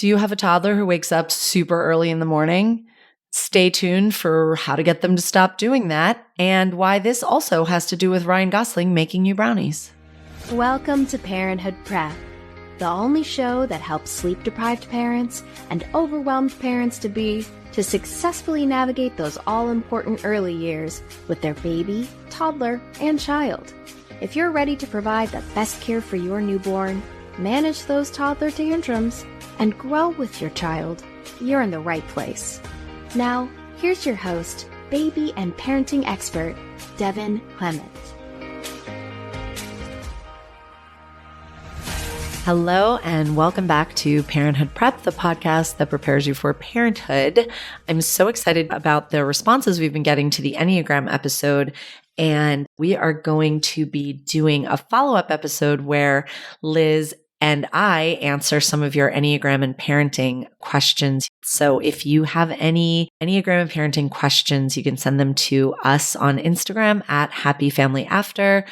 Do you have a toddler who wakes up super early in the morning? Stay tuned for how to get them to stop doing that and why this also has to do with Ryan Gosling making you brownies. Welcome to Parenthood Prep, the only show that helps sleep-deprived parents and overwhelmed parents-to-be to successfully navigate those all-important early years with their baby, toddler, and child. If you're ready to provide the best care for your newborn, manage those toddler tantrums, and grow with your child, you're in the right place. Now, here's your host, baby and parenting expert, Devin Clement. Hello and welcome back to Parenthood Prep, the podcast that prepares you for parenthood. I'm so excited about the responses we've been getting to the Enneagram episode, and we are going to be doing a follow-up episode where Liz and I answer some of your Enneagram and parenting questions. So if you have any Enneagram and parenting questions, you can send them to us on Instagram at happyfamilyafter.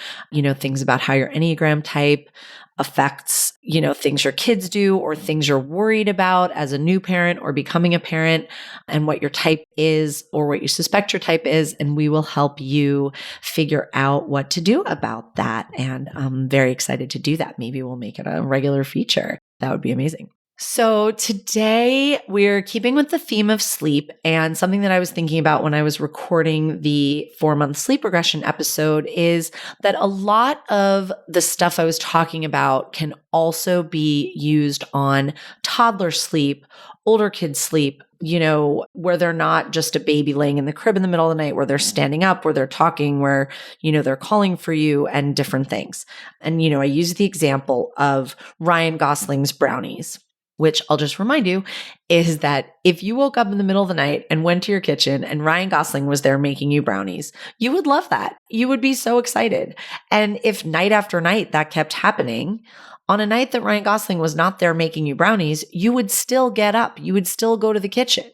Things about how your Enneagram type affects, things your kids do or things you're worried about as a new parent or becoming a parent, and what your type is or what you suspect your type is. And we will help you figure out what to do about that. And I'm very excited to do that. Maybe we'll make it a regular feature. That would be amazing. So today we're keeping with the theme of sleep, and something that I was thinking about when I was recording the 4-month sleep regression episode is that a lot of the stuff I was talking about can also be used on toddler sleep, older kids sleep, where they're not just a baby laying in the crib in the middle of the night, where they're standing up, where they're talking, where, they're calling for you and different things. And, I use the example of Ryan Gosling's brownies, which I'll just remind you is that if you woke up in the middle of the night and went to your kitchen and Ryan Gosling was there making you brownies, you would love that. You would be so excited. And if night after night that kept happening, on a night that Ryan Gosling was not there making you brownies, you would still get up. You would still go to the kitchen.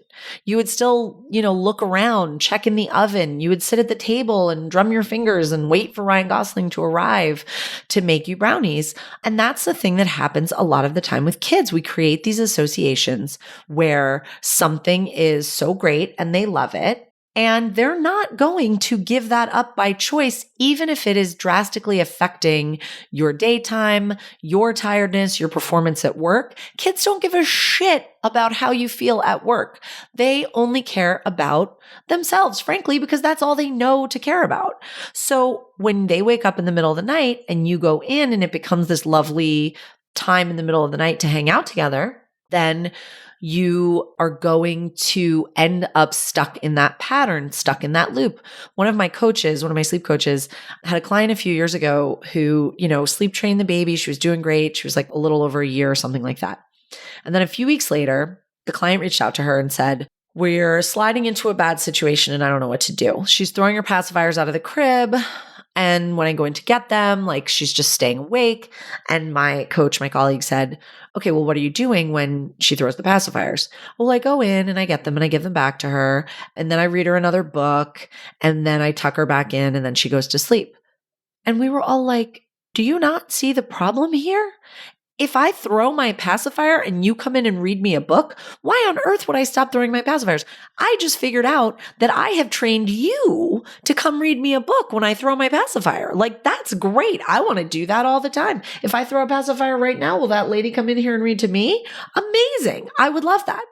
You would still, look around, check in the oven. You would sit at the table and drum your fingers and wait for Ryan Gosling to arrive to make you brownies. And that's the thing that happens a lot of the time with kids. We create these associations where something is so great and they love it, and they're not going to give that up by choice, even if it is drastically affecting your daytime, your tiredness, your performance at work. Kids don't give a shit about how you feel at work. They only care about themselves, frankly, because that's all they know to care about. So when they wake up in the middle of the night and you go in and it becomes this lovely time in the middle of the night to hang out together, then you are going to end up stuck in that pattern, stuck in that loop. One of my sleep coaches, had a client a few years ago who, sleep trained the baby. She was doing great. She was like a little over a year or something like that. And then a few weeks later, the client reached out to her and said, "We're sliding into a bad situation and I don't know what to do. She's throwing her pacifiers out of the crib. And when I go in to get them, she's just staying awake." And my colleague said, "Okay, well, what are you doing when she throws the pacifiers?" "Well, I go in and I get them and I give them back to her. And then I read her another book and then I tuck her back in and then she goes to sleep." And we were all like, "Do you not see the problem here? If I throw my pacifier and you come in and read me a book, why on earth would I stop throwing my pacifiers? I just figured out that I have trained you to come read me a book when I throw my pacifier. That's great. I want to do that all the time. If I throw a pacifier right now, will that lady come in here and read to me? Amazing. I would love that."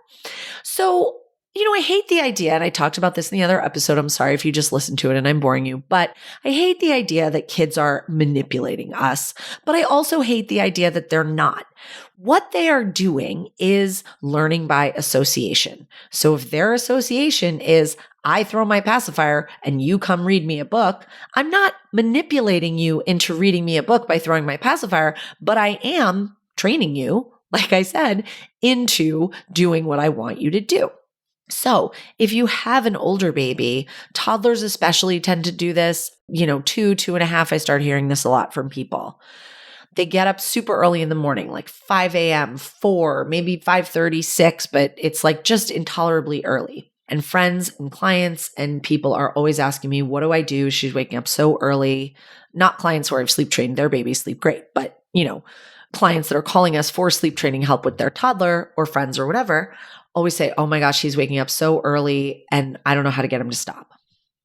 So, I hate the idea, and I talked about this in the other episode. I'm sorry if you just listened to it and I'm boring you, but I hate the idea that kids are manipulating us, but I also hate the idea that they're not. What they are doing is learning by association. So if their association is, I throw my pacifier and you come read me a book, I'm not manipulating you into reading me a book by throwing my pacifier, but I am training you, like I said, into doing what I want you to do. So if you have an older baby, toddlers especially tend to do this, 2.5. I start hearing this a lot from people. They get up super early in the morning, like 5 a.m., 4, maybe 5:30, 6, but it's just intolerably early. And friends and clients and people are always asking me, what do I do? She's waking up so early. Not clients where I've sleep trained their babies sleep great, but clients that are calling us for sleep training help with their toddler or friends or whatever always say, oh my gosh, he's waking up so early and I don't know how to get him to stop.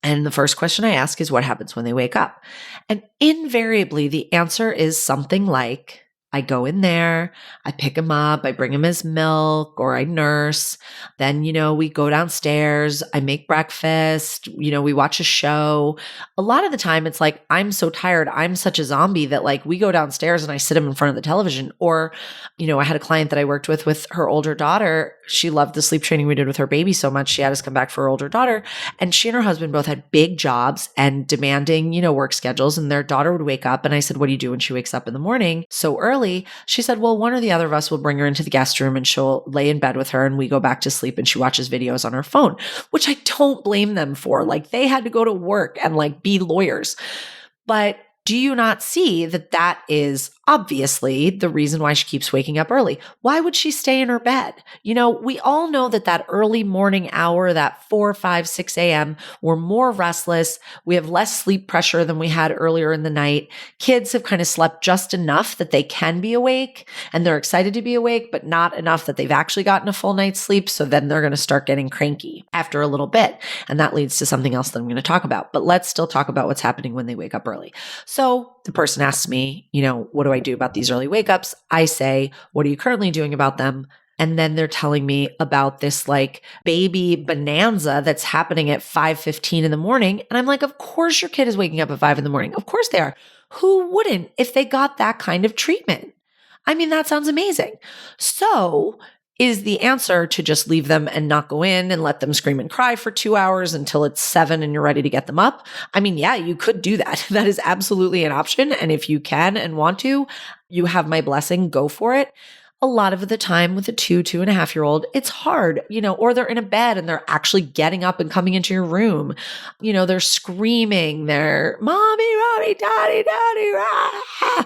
And the first question I ask is what happens when they wake up? And invariably the answer is something like, I go in there, I pick him up, I bring him his milk or I nurse. Then, we go downstairs, I make breakfast, we watch a show. A lot of the time it's like, I'm so tired. I'm such a zombie that like we go downstairs and I sit him in front of the television. Or, I had a client that I worked with her older daughter. She loved the sleep training we did with her baby so much. She had us come back for her older daughter. And she and her husband both had big jobs and demanding, work schedules. And their daughter would wake up. And I said, what do you do when she wakes up in the morning so early? She said, well, one or the other of us will bring her into the guest room and she'll lay in bed with her and we go back to sleep and she watches videos on her phone, which I don't blame them for. Like they had to go to work and like be lawyers. But do you not see that that is obviously the reason why she keeps waking up early? Why would she stay in her bed? We all know that early morning hour, that 4, 5, 6 a.m., we're more restless. We have less sleep pressure than we had earlier in the night. Kids have kind of slept just enough that they can be awake and they're excited to be awake, but not enough that they've actually gotten a full night's sleep. So then they're going to start getting cranky after a little bit. And that leads to something else that I'm going to talk about. But let's still talk about what's happening when they wake up early. So the person asks me, what do I do about these early wake ups? I say, what are you currently doing about them? And then they're telling me about this like baby bonanza that's happening at 5:15 in the morning. And I'm like, of course your kid is waking up at 5 in the morning. Of course they are. Who wouldn't if they got that kind of treatment? I mean, that sounds amazing. So is the answer to just leave them and not go in and let them scream and cry for 2 hours until it's 7 and you're ready to get them up? I mean, yeah, you could do that. That is absolutely an option. And if you can and want to, you have my blessing, go for it. A lot of the time with a 2.5-year-old, it's hard, or they're in a bed and they're actually getting up and coming into your room. They're screaming, they're mommy, daddy, rah.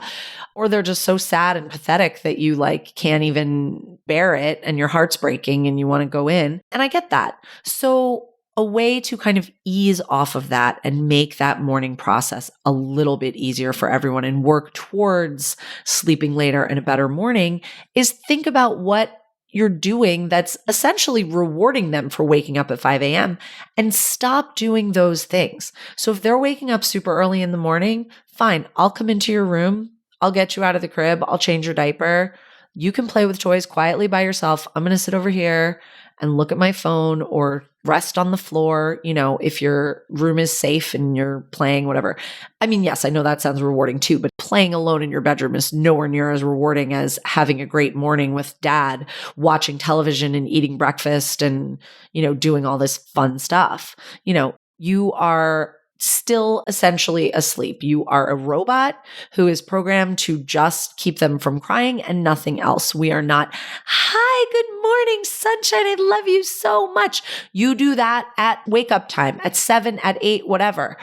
Or they're just so sad and pathetic that you like can't even bear it and your heart's breaking and you want to go in. And I get that. So a way to kind of ease off of that and make that morning process a little bit easier for everyone and work towards sleeping later and a better morning is think about what you're doing that's essentially rewarding them for waking up at 5 a.m. and stop doing those things. So if they're waking up super early in the morning, fine, I'll come into your room. I'll get you out of the crib. I'll change your diaper. You can play with toys quietly by yourself. I'm going to sit over here and look at my phone or rest on the floor, if your room is safe and you're playing, whatever. I mean, yes, I know that sounds rewarding too, but playing alone in your bedroom is nowhere near as rewarding as having a great morning with dad, watching television and eating breakfast and, doing all this fun stuff. You are still essentially asleep. You are a robot who is programmed to just keep them from crying and nothing else. We are not, hi, good morning, sunshine. I love you so much. You do that at wake up time, at 7, at 8, whatever.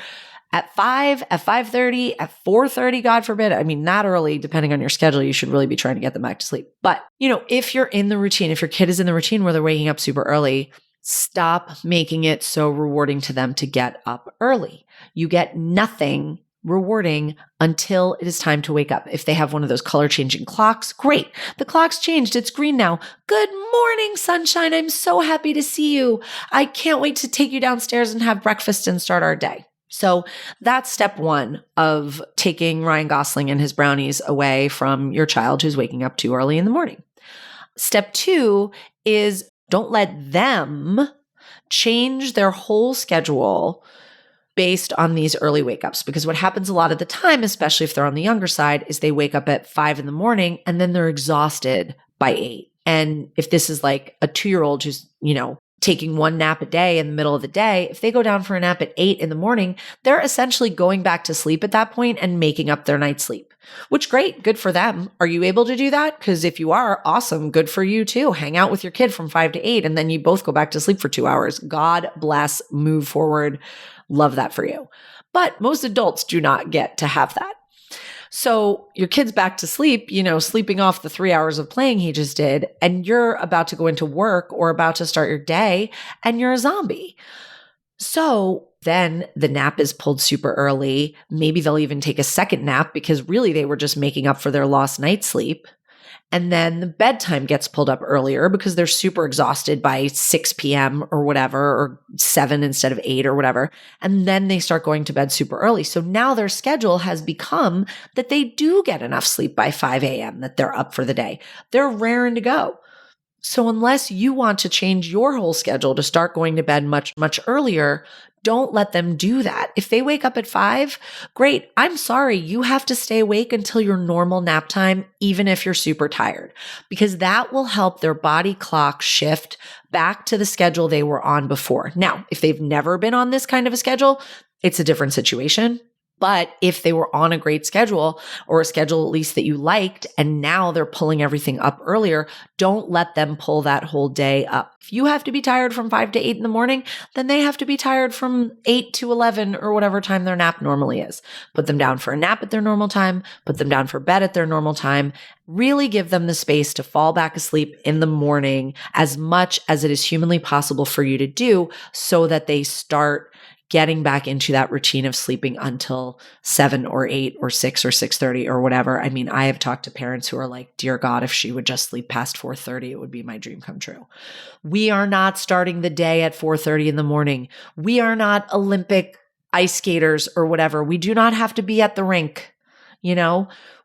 At 5, at 5:30, at 4:30, God forbid. I mean, not early, depending on your schedule, you should really be trying to get them back to sleep. But, if you're in the routine, if your kid is in the routine where they're waking up super early, stop making it so rewarding to them to get up early. You get nothing rewarding until it is time to wake up. If they have one of those color changing clocks, great. The clock's changed. It's green now. Good morning, sunshine. I'm so happy to see you. I can't wait to take you downstairs and have breakfast and start our day. So that's step one of taking Ryan Gosling and his brownies away from your child who's waking up too early in the morning. Step two is don't let them change their whole schedule based on these early wake ups. Because what happens a lot of the time, especially if they're on the younger side, is they wake up at 5 in the morning and then they're exhausted by 8. And if this is like a 2-year-old who's, taking one nap a day in the middle of the day, if they go down for a nap at 8 in the morning, they're essentially going back to sleep at that point and making up their night's sleep, which great, good for them. Are you able to do that? Because if you are, awesome, good for you too. Hang out with your kid from 5 to 8 and then you both go back to sleep for 2 hours. God bless, move forward. Love that for you. But most adults do not get to have that. So your kid's back to sleep, sleeping off the 3 hours of playing he just did, and you're about to go into work or about to start your day and you're a zombie. So then the nap is pulled super early. Maybe they'll even take a second nap because really they were just making up for their lost night's sleep. And then the bedtime gets pulled up earlier because they're super exhausted by 6 p.m. or whatever, or 7 instead of 8 or whatever. And then they start going to bed super early. So now their schedule has become that they do get enough sleep by 5 a.m., that they're up for the day. They're raring to go. So unless you want to change your whole schedule to start going to bed much, much earlier, don't let them do that. If they wake up at 5, great. I'm sorry. You have to stay awake until your normal nap time, even if you're super tired, because that will help their body clock shift back to the schedule they were on before. Now, if they've never been on this kind of a schedule, it's a different situation. But if they were on a great schedule, or a schedule at least that you liked, and now they're pulling everything up earlier, don't let them pull that whole day up. If you have to be tired from 5 to 8 in the morning, then they have to be tired from 8 to 11 or whatever time their nap normally is. Put them down for a nap at their normal time, put them down for bed at their normal time. Really give them the space to fall back asleep in the morning as much as it is humanly possible for you to do, so that they start getting back into that routine of sleeping until 7 or 8 or 6 or 6:30 or whatever. I mean, I have talked to parents who are like, dear God, if she would just sleep past 4:30, it would be my dream come true. We are not starting the day at 4:30 in the morning. We are not Olympic ice skaters or whatever. We do not have to be at the rink.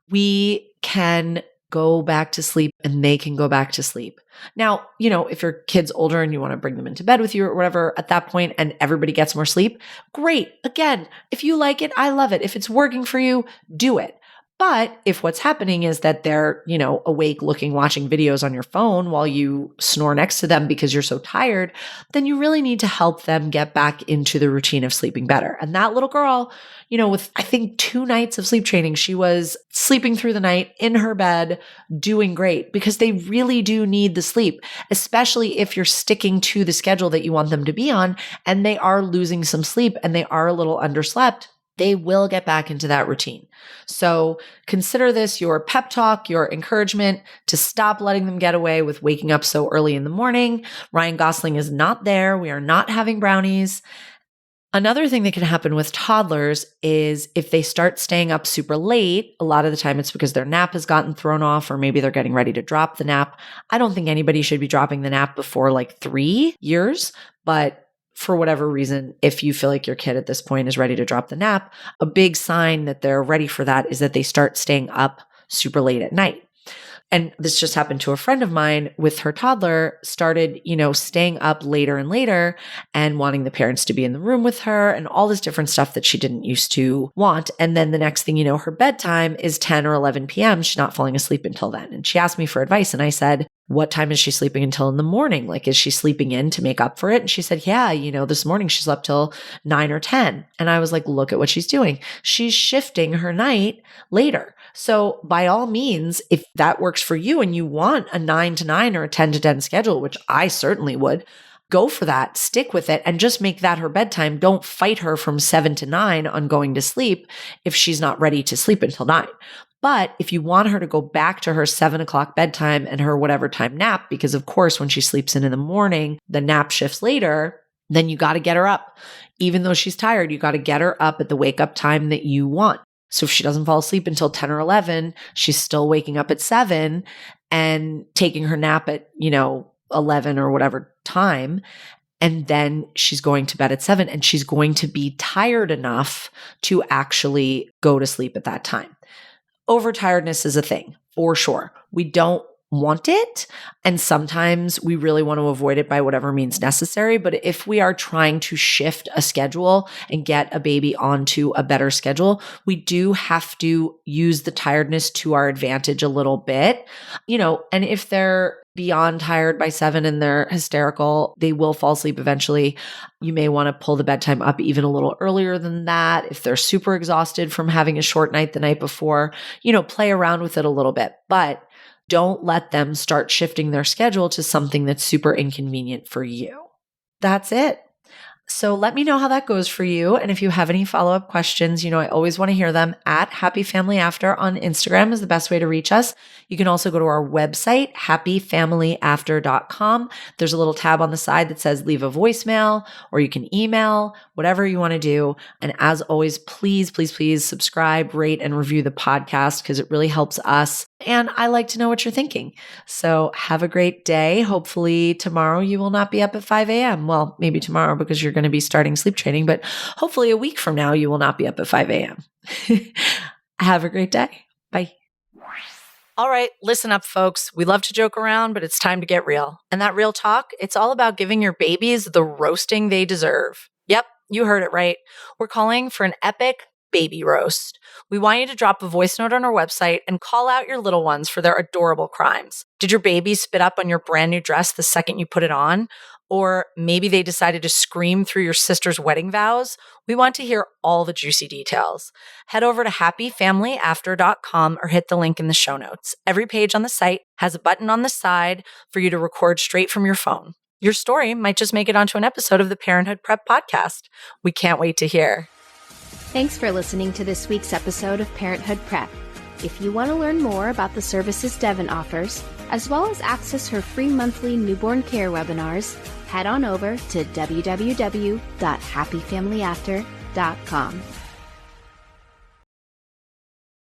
We can go back to sleep and they can go back to sleep. Now, if your kid's older and you want to bring them into bed with you or whatever at that point and everybody gets more sleep, great. Again, if you like it, I love it. If it's working for you, do it. But if what's happening is that they're, awake watching videos on your phone while you snore next to them because you're so tired, then you really need to help them get back into the routine of sleeping better. And that little girl, with I think 2 nights of sleep training, she was sleeping through the night in her bed, doing great, because they really do need the sleep, especially if you're sticking to the schedule that you want them to be on and they are losing some sleep and they are a little underslept. They will get back into that routine. So consider this your pep talk, your encouragement to stop letting them get away with waking up so early in the morning. Ryan Gosling is not there. We are not having brownies. Another thing that can happen with toddlers is if they start staying up super late, a lot of the time it's because their nap has gotten thrown off, or maybe they're getting ready to drop the nap. I don't think anybody should be dropping the nap before 3 years, but for whatever reason, if you feel like your kid at this point is ready to drop the nap, a big sign that they're ready for that is that they start staying up super late at night. And this just happened to a friend of mine with her toddler, started, staying up later and later and wanting the parents to be in the room with her and all this different stuff that she didn't used to want. And then the next thing you know, her bedtime is 10 or 11 p.m. She's not falling asleep until then. And she asked me for advice. And I said, what time is she sleeping until in the morning? Is she sleeping in to make up for it? And she said, yeah, this morning she slept till 9 or 10. And I was like, look at what she's doing. She's shifting her night later. So by all means, if that works for you and you want a 9 to 9 or a 10 to 10 schedule, which I certainly would, go for that, stick with it, and just make that her bedtime. Don't fight her from 7 to 9 on going to sleep if she's not ready to sleep until 9. But if you want her to go back to her 7 o'clock bedtime and her whatever time nap, because of course, when she sleeps in the morning, the nap shifts later, then you got to get her up. Even though she's tired, you got to get her up at the wake up time that you want. So if she doesn't fall asleep until 10 or 11, she's still waking up at 7 and taking her nap at, 11 or whatever time. And then she's going to bed at 7 and she's going to be tired enough to actually go to sleep at that time. Overtiredness is a thing for sure. We don't want it. And sometimes we really want to avoid it by whatever means necessary. But if we are trying to shift a schedule and get a baby onto a better schedule, we do have to use the tiredness to our advantage a little bit, and if they're beyond tired by 7 and they're hysterical, they will fall asleep eventually. You may want to pull the bedtime up even a little earlier than that. If they're super exhausted from having a short night the night before, play around with it a little bit, but don't let them start shifting their schedule to something that's super inconvenient for you. That's it. So let me know how that goes for you. And if you have any follow-up questions, I always want to hear them. At Happy Family After on Instagram is the best way to reach us. You can also go to our website, happyfamilyafter.com. There's a little tab on the side that says leave a voicemail, or you can email, whatever you want to do. And as always, please, please, please subscribe, rate, and review the podcast because it really helps us. And I like to know what you're thinking. So have a great day. Hopefully tomorrow you will not be up at 5 a.m. Well, maybe tomorrow because you're going to be starting sleep training, but hopefully a week from now you will not be up at 5 a.m. Have a great day. Bye. All right, listen up, folks. We love to joke around, but it's time to get real. And that real talk, it's all about giving your babies the roasting they deserve. Yep, you heard it right. We're calling for an epic baby roast. We want you to drop a voice note on our website and call out your little ones for their adorable crimes. Did your baby spit up on your brand new dress the second you put it on? Or maybe they decided to scream through your sister's wedding vows? We want to hear all the juicy details. Head over to happyfamilyafter.com or hit the link in the show notes. Every page on the site has a button on the side for you to record straight from your phone. Your story might just make it onto an episode of the Parenthood Prep podcast. We can't wait to hear. Thanks for listening to this week's episode of Parenthood Prep. If you want to learn more about the services Devin offers, as well as access her free monthly newborn care webinars, head on over to www.happyfamilyafter.com.